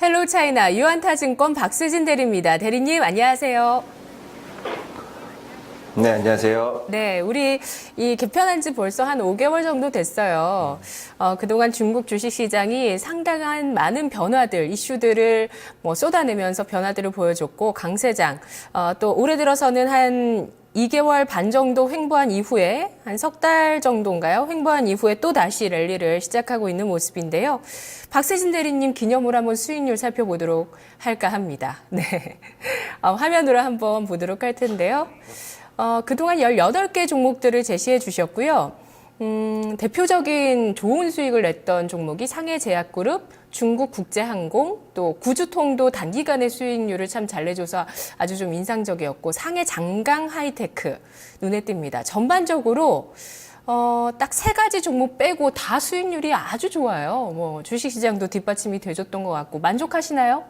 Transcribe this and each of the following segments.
헬로 차이나 유한타증권 박수진 대리입니다. 대리님 안녕하세요. 네, 안녕하세요. 네, 우리 이 개편한 지 벌써 한 5개월 정도 됐어요. 그동안 중국 주식시장이 상당한 많은 변화들, 이슈들을 쏟아내면서 변화들을 보여줬고, 강세장, 또 올해 들어서는 한 2개월 반 정도 횡보한 이후에, 한 석 달 정도인가요? 횡보한 이후에 또 다시 랠리를 시작하고 있는 모습인데요. 박세진 대리님 기념으로 한번 수익률 살펴보도록 할까 합니다. 네. 화면으로 한번 보도록 할 텐데요. 그동안 18개 종목들을 제시해 주셨고요. 대표적인 좋은 수익을 냈던 종목이 상해제약그룹, 중국국제항공, 또 구주통도 단기간의 수익률을 참 잘 내줘서 아주 좀 인상적이었고, 상해장강하이테크 눈에 띕니다. 전반적으로 딱 3가지 종목 빼고 다 수익률이 아주 좋아요. 주식시장도 뒷받침이 돼줬던 것 같고, 만족하시나요?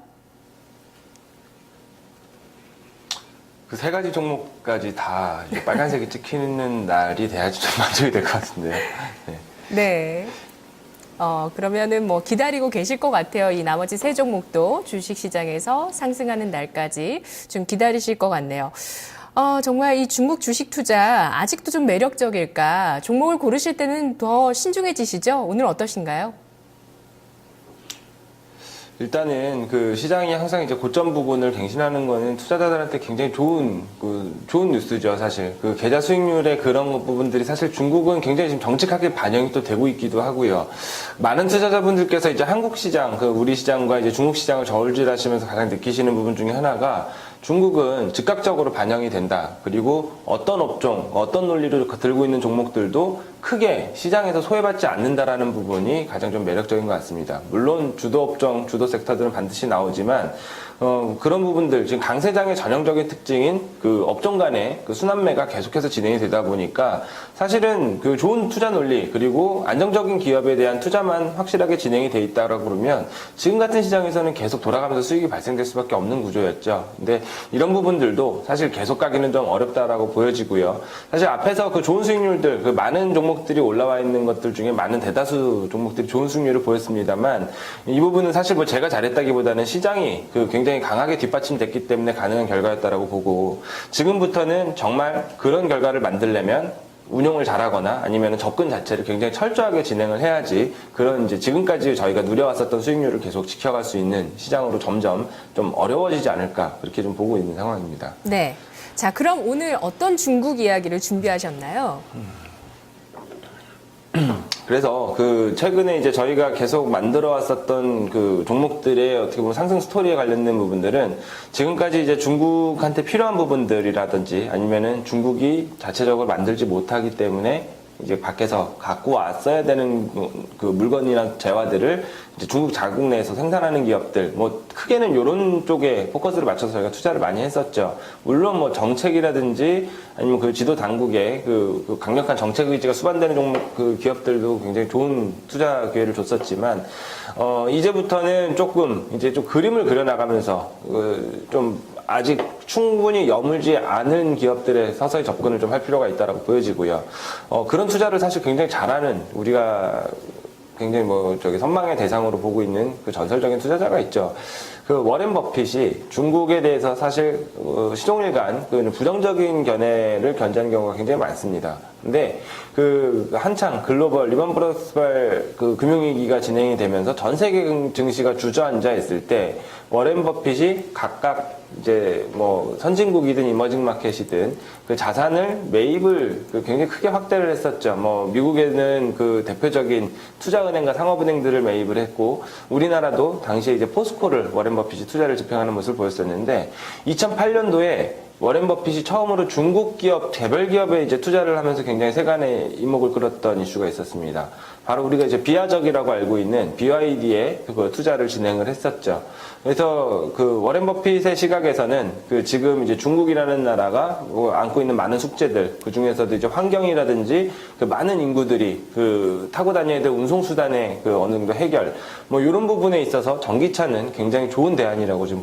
그 3가지 종목까지 다 빨간색이 찍히는 날이 돼야지 좀 만족이 될 것 같은데요. 네. 네. 그러면은 기다리고 계실 것 같아요. 이 나머지 3종목도 주식시장에서 상승하는 날까지 좀 기다리실 것 같네요. 정말 이 중국 주식 투자 아직도 좀 매력적일까? 종목을 고르실 때는 더 신중해지시죠? 오늘 어떠신가요? 일단은 그 시장이 항상 이제 고점 부분을 갱신하는 거는 투자자들한테 굉장히 좋은 뉴스죠, 사실. 그 계좌 수익률의 그런 부분들이 사실 중국은 굉장히 지금 정직하게 반영이 또 되고 있기도 하고요. 많은 투자자분들께서 이제 한국 시장, 우리 시장과 이제 중국 시장을 저울질하시면서 가장 느끼시는 부분 중에 하나가 중국은 즉각적으로 반영이 된다. 그리고 어떤 업종, 어떤 논리를 들고 있는 종목들도 크게 시장에서 소외받지 않는다라는 부분이 가장 좀 매력적인 것 같습니다. 물론 주도 업종, 주도 섹터들은 반드시 나오지만 그런 부분들, 지금 강세장의 전형적인 특징인 그 업종 간의 그 순환매가 계속해서 진행이 되다 보니까 사실은 그 좋은 투자 논리 그리고 안정적인 기업에 대한 투자만 확실하게 진행이 돼 있다라고 그러면 지금 같은 시장에서는 계속 돌아가면서 수익이 발생될 수밖에 없는 구조였죠. 근데 이런 부분들도 사실 계속 가기는 좀 어렵다라고 보여지고요. 사실 앞에서 그 좋은 수익률들, 그 많은 종목들이 올라와 있는 것들 중에 많은 대다수 종목들이 좋은 수익률을 보였습니다만 이 부분은 사실 제가 잘했다기보다는 시장이 굉장히 강하게 뒷받침됐기 때문에 가능한 결과였다라고 보고 지금부터는 정말 그런 결과를 만들려면 운용을 잘하거나 아니면 접근 자체를 굉장히 철저하게 진행을 해야지 그런 이제 지금까지 저희가 누려왔었던 수익률을 계속 지켜갈 수 있는 시장으로 점점 좀 어려워지지 않을까 그렇게 좀 보고 있는 상황입니다. 네. 자, 그럼 오늘 어떤 중국 이야기를 준비하셨나요? 그래서 최근에 이제 저희가 계속 만들어 왔었던 그 종목들의 어떻게 보면 상승 스토리에 관련된 부분들은 지금까지 이제 중국한테 필요한 부분들이라든지 아니면은 중국이 자체적으로 만들지 못하기 때문에 이제 밖에서 갖고 왔어야 되는 그 물건이나 재화들을 이제 중국 자국 내에서 생산하는 기업들, 크게는 이런 쪽에 포커스를 맞춰서 저희가 투자를 많이 했었죠. 물론 정책이라든지 아니면 그 지도 당국의 그 강력한 정책 의지가 수반되는 종목 그 기업들도 굉장히 좋은 투자 기회를 줬었지만, 이제부터는 조금 이제 좀 그림을 그려나가면서, 좀 아직 충분히 여물지 않은 기업들에 서서히 접근을 좀 할 필요가 있다라고 보여지고요. 그런 투자를 사실 굉장히 잘하는 우리가 굉장히 선망의 대상으로 보고 있는 그 전설적인 투자자가 있죠. 그 워렌 버핏이 중국에 대해서 사실 시종일관 그 부정적인 견해를 견지하는 경우가 굉장히 많습니다. 근데 한창 글로벌 리먼 브러스발 금융위기가 진행이 되면서 전 세계 증시가 주저앉아 있을 때 워렌 버핏이 각각 이제 선진국이든 이머징 마켓이든 그 자산을 매입을 굉장히 크게 확대를 했었죠. 미국에는 그 대표적인 투자은행과 상업은행들을 매입을 했고 우리나라도 당시에 이제 포스코를 워렌 버핏이 투자를 집행하는 모습을 보였었는데 2008년도에 워렌 버핏이 처음으로 중국 기업, 개별 기업에 이제 투자를 하면서 굉장히 세간의 이목을 끌었던 이슈가 있었습니다. 바로 우리가 이제 비아적이라고 알고 있는 BYD에 그 투자를 진행을 했었죠. 그래서 그 워렌 버핏의 시각에서는 지금 이제 중국이라는 나라가 안고 있는 많은 숙제들, 그 중에서도 이제 환경이라든지 많은 인구들이 타고 다녀야 될 운송수단의 어느 정도 해결, 이런 부분에 있어서 전기차는 굉장히 좋은 대안이라고 지금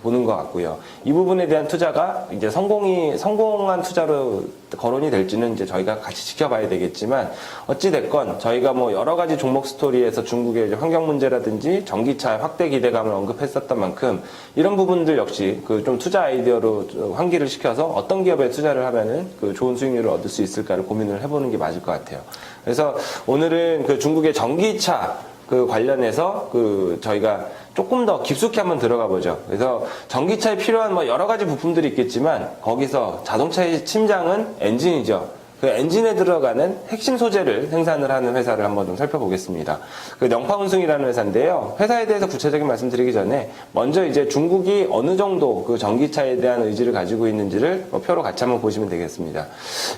보는 것 같고요. 이 부분에 대한 투자가 이제 성공한 투자로 거론이 될지는 이제 저희가 같이 지켜봐야 되겠지만 어찌됐건 저희가 뭐 여러 가지 종목 스토리에서 중국의 이제 환경 문제라든지 전기차 확대 기대감을 언급했었던 만큼 이런 부분들 역시 그 좀 투자 아이디어로 환기를 시켜서 어떤 기업에 투자를 하면은 그 좋은 수익률을 얻을 수 있을까를 고민을 해보는 게 맞을 것 같아요. 그래서 오늘은 그 중국의 전기차 그 관련해서 그 저희가 조금 더 깊숙이 한번 들어가 보죠. 그래서 전기차에 필요한 뭐 여러 가지 부품들이 있겠지만 거기서 자동차의 심장은 엔진이죠. 그 엔진에 들어가는 핵심 소재를 생산을 하는 회사를 한번 좀 살펴보겠습니다. 그 영파운승이라는 회사인데요. 회사에 대해서 구체적인 말씀드리기 전에 먼저 이제 중국이 어느 정도 그 전기차에 대한 의지를 가지고 있는지를 표로 같이 한번 보시면 되겠습니다.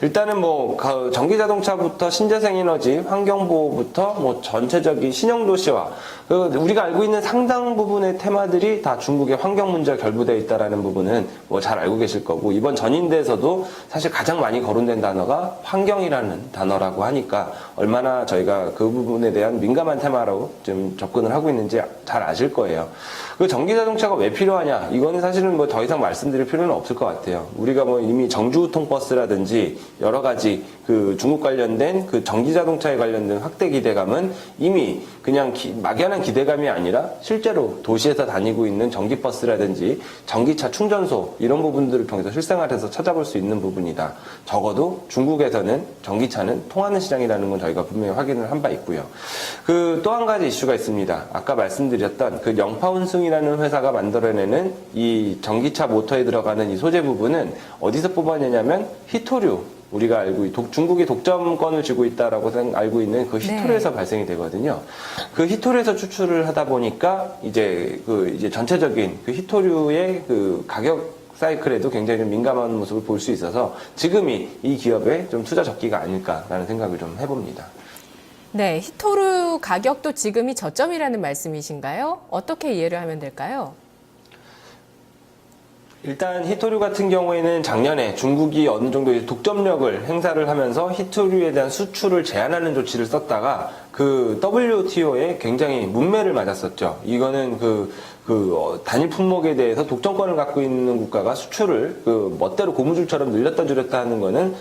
일단은 뭐 전기 자동차부터 신재생 에너지, 환경보호부터 뭐 전체적인 신형도시화, 그 우리가 알고 있는 상당 부분의 테마들이 다 중국의 환경 문제와 결부되어 있다라는 부분은 뭐 잘 알고 계실 거고, 이번 전인대에서도 사실 가장 많이 거론된 단어가 환경이라는 단어라고 하니까 얼마나 저희가 그 부분에 대한 민감한 테마로 좀 접근을 하고 있는지 잘 아실 거예요. 그 전기 자동차가 왜 필요하냐? 이거는 사실은 뭐 더 이상 말씀드릴 필요는 없을 것 같아요. 우리가 뭐 이미 정주우통버스라든지 여러 가지 그 중국 관련된 그 전기 자동차에 관련된 확대 기대감은 이미 그냥 막연한 기대감이 아니라 실제로 도시에서 다니고 있는 전기버스라든지 전기차 충전소 이런 부분들을 통해서 실생활에서 찾아볼 수 있는 부분이다. 적어도 중국에서는 전기차는 통하는 시장이라는 건 저희가 분명히 확인을 한 바 있고요. 그 또 한 가지 이슈가 있습니다. 아까 말씀드렸던 그 영파운승이라는 회사가 만들어내는 이 전기차 모터에 들어가는 이 소재 부분은 어디서 뽑아내냐면 히토류, 우리가 중국이 독점권을 쥐고 있다라고 알고 있는 그 히토류에서 발생이 되거든요. 그 히토류에서 추출을 하다 보니까 이제 전체적인 그 히토류의 그 가격 사이클에도 굉장히 좀 민감한 모습을 볼 수 있어서 지금이 이 기업에 좀 투자 적기가 아닐까라는 생각을 좀 해봅니다. 네, 히토류 가격도 지금이 저점이라는 말씀이신가요? 어떻게 이해를 하면 될까요? 일단 히토류 같은 경우에는 작년에 중국이 어느 정도 독점력을 행사를 하면서 히토류에 대한 수출을 제한하는 조치를 썼다가 그 WTO에 굉장히 문매를 맞았었죠. 이거는 단일 품목에 대해서 독점권을 갖고 있는 국가가 수출을 그 멋대로 고무줄처럼 늘렸다 줄였다 하는 거는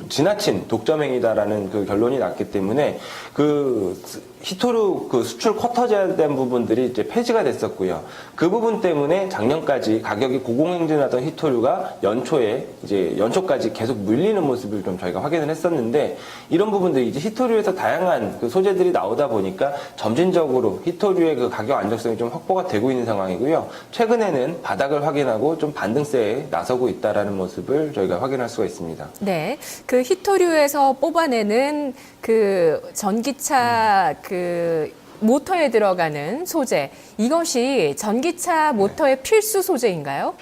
지나친 독점 행위다라는 그 결론이 났기 때문에 그 히토류 그 수출 쿼터 제한된 부분들이 이제 폐지가 됐었고요. 그 부분 때문에 작년까지 가격이 고공행진하던 히토류가 연초까지 계속 물리는 모습을 좀 저희가 확인을 했었는데, 이런 부분들이 이제 히토류에서 다양한 그 소재들이 나오다 보니까 점진적으로 히토류의 그 가격 안정성이 좀 확보가 되고 있는 상황이고요. 최근에는 바닥을 확인하고 좀 반등세에 나서고 있다라는 모습을 저희가 확인할 수가 있습니다. 네, 그 히토류에서 뽑아내는 그 전기차 그 모터에 들어가는 소재, 이것이 전기차 모터의 필수 소재인가요?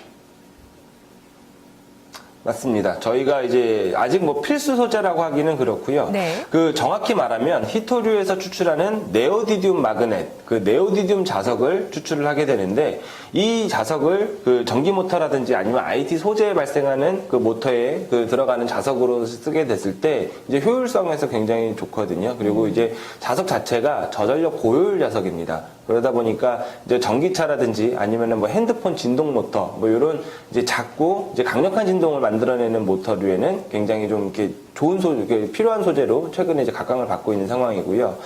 맞습니다. 저희가 이제 아직 뭐 필수 소재라고 하기는 그렇고요. 네. 그 정확히 말하면 히토류에서 추출하는 네오디듐 마그넷, 그 네오디듐 자석을 추출을 하게 되는데, 이 자석을 그 전기 모터라든지 아니면 IT 소재에 발생하는 그 모터에 그 들어가는 자석으로 쓰게 됐을 때 이제 효율성에서 굉장히 좋거든요. 그리고 이제 자석 자체가 저전력 고효율 자석입니다. 그러다 보니까 이제 전기차라든지 아니면은 뭐 핸드폰 진동 모터 뭐 이런 이제 작고 이제 강력한 진동을 만들어내는 모터류에는 굉장히 좀 이렇게 좋은 필요한 소재로 최근에 이제 각광을 받고 있는 상황이고요.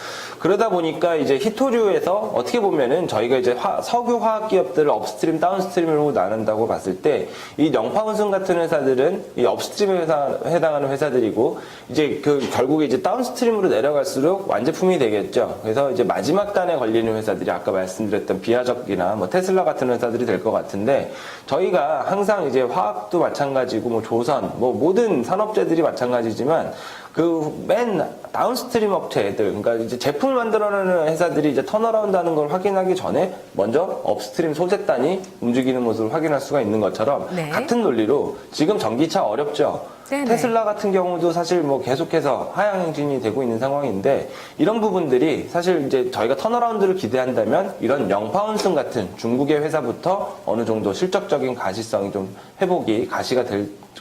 그러다 보니까 이제 히토류에서 어떻게 보면은 저희가 이제 석유 화학 기업들을 업스트림, 다운스트림으로 나눈다고 봤을 때 이 영파운승 같은 회사들은 이 업스트림에 해당하는 회사들이고, 이제 결국에 이제 다운스트림으로 내려갈수록 완제품이 되겠죠. 그래서 이제 마지막 단에 걸리는 회사들이 아까 말씀드렸던 비아적이나 뭐 테슬라 같은 회사들이 될 것 같은데, 저희가 항상 이제 화학도 마찬가지고 뭐 조선, 뭐 모든 산업재들이 마찬가지지만 그 맨 다운스트림 업체들, 그러니까 이제 제품을 만들어내는 회사들이 이제 턴어라운드 하는 걸 확인하기 전에 먼저 업스트림 소재단이 움직이는 모습을 확인할 수가 있는 것처럼, 네. 같은 논리로 지금 전기차 어렵죠. 네네. 테슬라 같은 경우도 사실 뭐 계속해서 하향 행진이 되고 있는 상황인데, 이런 부분들이 사실 이제 저희가 턴어라운드를 기대한다면 이런 영파운승 같은 중국의 회사부터 어느 정도 실적적인 가시성이 좀 회복이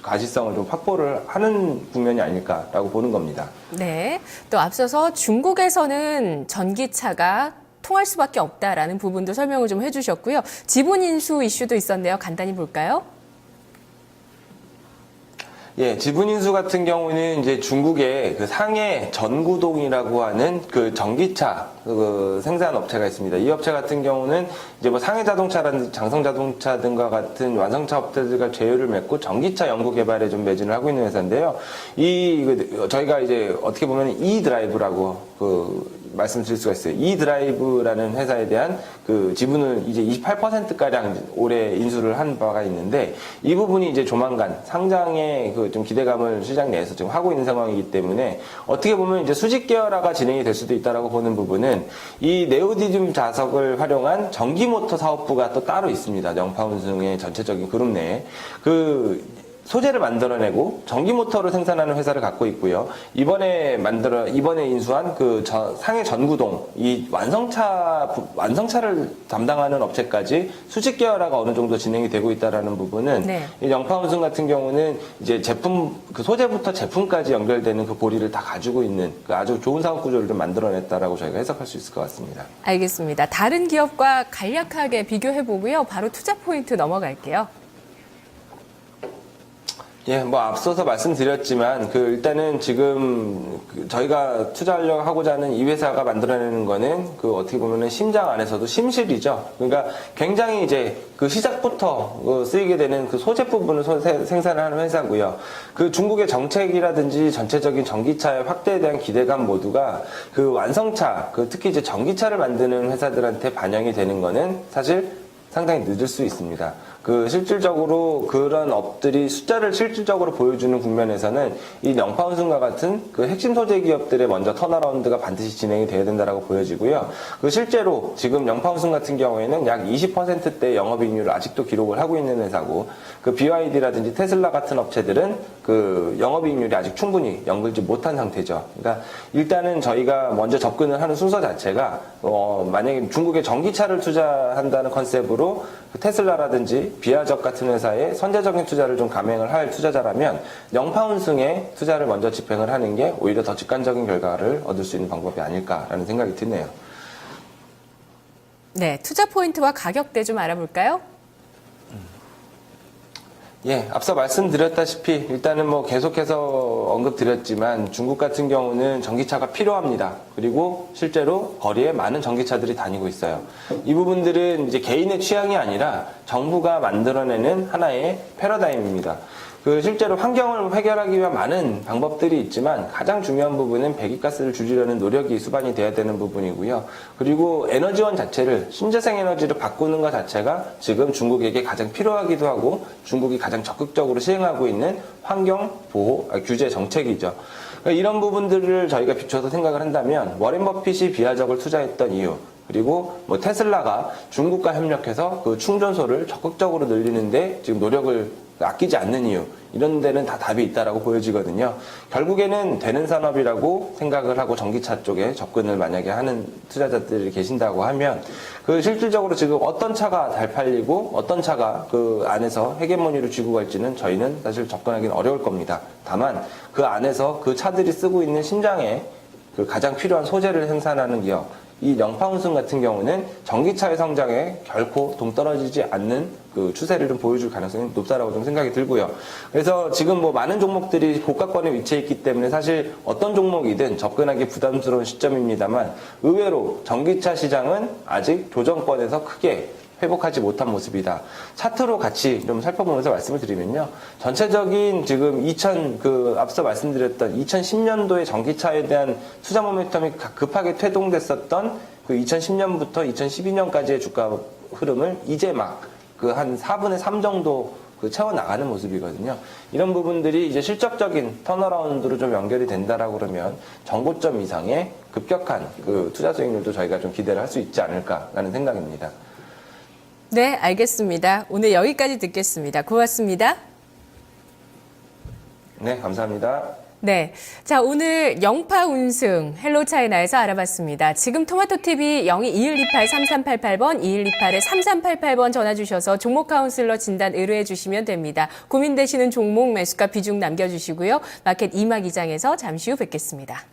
가시성을 좀 확보를 하는 국면이 아닐까라고 보는 겁니다. 네, 또 앞서서 중국에서는 전기차가 통할 수밖에 없다라는 부분도 설명을 좀 해주셨고요. 지분 인수 이슈도 있었네요. 간단히 볼까요? 예, 지분인수 같은 경우는 이제 중국의 그 상해 전구동이라고 하는 그 전기차 그 생산 업체가 있습니다. 이 업체 같은 경우는 이제 뭐 상해 자동차라든지 장성 자동차 등과 같은 완성차 업체들과 제휴를 맺고 전기차 연구 개발에 좀 매진을 하고 있는 회사인데요. 저희가 이제 어떻게 보면 E-드라이브라고 말씀드릴 수가 있어요. E-드라이브라는 회사에 대한 그 지분을 이제 28%가량 올해 인수를 한 바가 있는데, 이 부분이 이제 조만간 상장에 그 좀 기대감을 시장 내에서 지금 하고 있는 상황이기 때문에, 어떻게 보면 이제 수직 계열화가 진행이 될 수도 있다라고 보는 부분은, 이 네오디듐 자석을 활용한 전기모터 사업부가 또 따로 있습니다. 영파운승의 전체적인 그룹 내에. 소재를 만들어내고 전기 모터를 생산하는 회사를 갖고 있고요. 이번에 인수한 상해 전구동 이 완성차를 담당하는 업체까지 수직 계열화가 어느 정도 진행이 되고 있다라는 부분은, 네. 이 영파운승 같은 경우는 이제 소재부터 제품까지 연결되는 그 보리를 다 가지고 있는 그 아주 좋은 사업 구조를 좀 만들어냈다라고 저희가 해석할 수 있을 것 같습니다. 알겠습니다. 다른 기업과 간략하게 비교해 보고요. 바로 투자 포인트 넘어갈게요. 예, 뭐 앞서서 말씀드렸지만 일단은 지금 저희가 투자하려고 하고자 하는 이 회사가 만들어내는 거는 어떻게 보면은 심장 안에서도 심실이죠. 그러니까 굉장히 이제 시작부터 쓰이게 되는 소재 부분을 생산을 하는 회사고요. 중국의 정책이라든지 전체적인 전기차의 확대에 대한 기대감 모두가 완성차, 특히 이제 전기차를 만드는 회사들한테 반영이 되는 거는 사실 상당히 늦을 수 있습니다. 실질적으로 그런 업들이 숫자를 실질적으로 보여주는 국면에서는 이 영파운승과 같은 핵심 소재 기업들의 먼저 턴어라운드가 반드시 진행이 돼야 된다라고 보여지고요. 실제로 지금 영파운승 같은 경우에는 약 20%대 영업이익률을 아직도 기록을 하고 있는 회사고, BYD라든지 테슬라 같은 업체들은 영업이익률이 아직 충분히 연결지 못한 상태죠. 그러니까 일단은 저희가 먼저 접근을 하는 순서 자체가 만약에 중국의 전기차를 투자한다는 컨셉으로 테슬라라든지 비아적 같은 회사에 선제적인 투자를 좀 감행을 할 투자자라면 영파운승에 투자를 먼저 집행을 하는 게 오히려 더 직관적인 결과를 얻을 수 있는 방법이 아닐까라는 생각이 드네요. 네, 투자 포인트와 가격대 좀 알아볼까요? 예, 앞서 말씀드렸다시피 일단은 계속해서 언급드렸지만 중국 같은 경우는 전기차가 필요합니다. 그리고 실제로 거리에 많은 전기차들이 다니고 있어요. 이 부분들은 이제 개인의 취향이 아니라 정부가 만들어내는 하나의 패러다임입니다. 실제로 환경을 해결하기 위한 많은 방법들이 있지만 가장 중요한 부분은 배기가스를 줄이려는 노력이 수반이 돼야 되는 부분이고요. 그리고 에너지원 자체를 신재생 에너지로 바꾸는 것 자체가 지금 중국에게 가장 필요하기도 하고 중국이 가장 적극적으로 시행하고 있는 환경 보호 규제 정책이죠. 이런 부분들을 저희가 비춰서 생각을 한다면 워렌 버핏이 비아적을 투자했던 이유, 그리고 테슬라가 중국과 협력해서 충전소를 적극적으로 늘리는데 지금 노력을 아끼지 않는 이유, 이런 데는 다 답이 있다라고 보여지거든요. 결국에는 되는 산업이라고 생각을 하고 전기차 쪽에 접근을 만약에 하는 투자자들이 계신다고 하면 실질적으로 지금 어떤 차가 잘 팔리고 어떤 차가 안에서 헤게모니를 쥐고 갈지는 저희는 사실 접근하기는 어려울 겁니다. 다만 안에서 차들이 쓰고 있는 심장에 가장 필요한 소재를 생산하는 기업, 이 영파운승 같은 경우는 전기차의 성장에 결코 동떨어지지 않는 추세를 좀 보여줄 가능성이 높다라고 좀 생각이 들고요. 그래서 지금 많은 종목들이 고가권에 위치해 있기 때문에 사실 어떤 종목이든 접근하기 부담스러운 시점입니다만, 의외로 전기차 시장은 아직 조정권에서 크게 회복하지 못한 모습이다. 차트로 같이 좀 살펴보면서 말씀을 드리면요. 전체적인 지금 앞서 말씀드렸던 2010년도에 전기차에 대한 투자 모멘텀이 급하게 퇴동됐었던 2010년부터 2012년까지의 주가 흐름을 이제 한 4분의 3 정도 채워나가는 모습이거든요. 이런 부분들이 이제 실적적인 턴어라운드로 좀 연결이 된다라고 그러면 정고점 이상의 급격한 투자 수익률도 저희가 좀 기대를 할 수 있지 않을까라는 생각입니다. 네, 알겠습니다. 오늘 여기까지 듣겠습니다. 고맙습니다. 네, 감사합니다. 네. 자, 오늘 영파운승 헬로차이나에서 알아봤습니다. 지금 토마토TV 022128-3388번, 2128-3388번 전화 주셔서 종목 카운슬러 진단 의뢰해 주시면 됩니다. 고민되시는 종목 매수가 비중 남겨주시고요. 마켓 이마 기장에서 잠시 후 뵙겠습니다.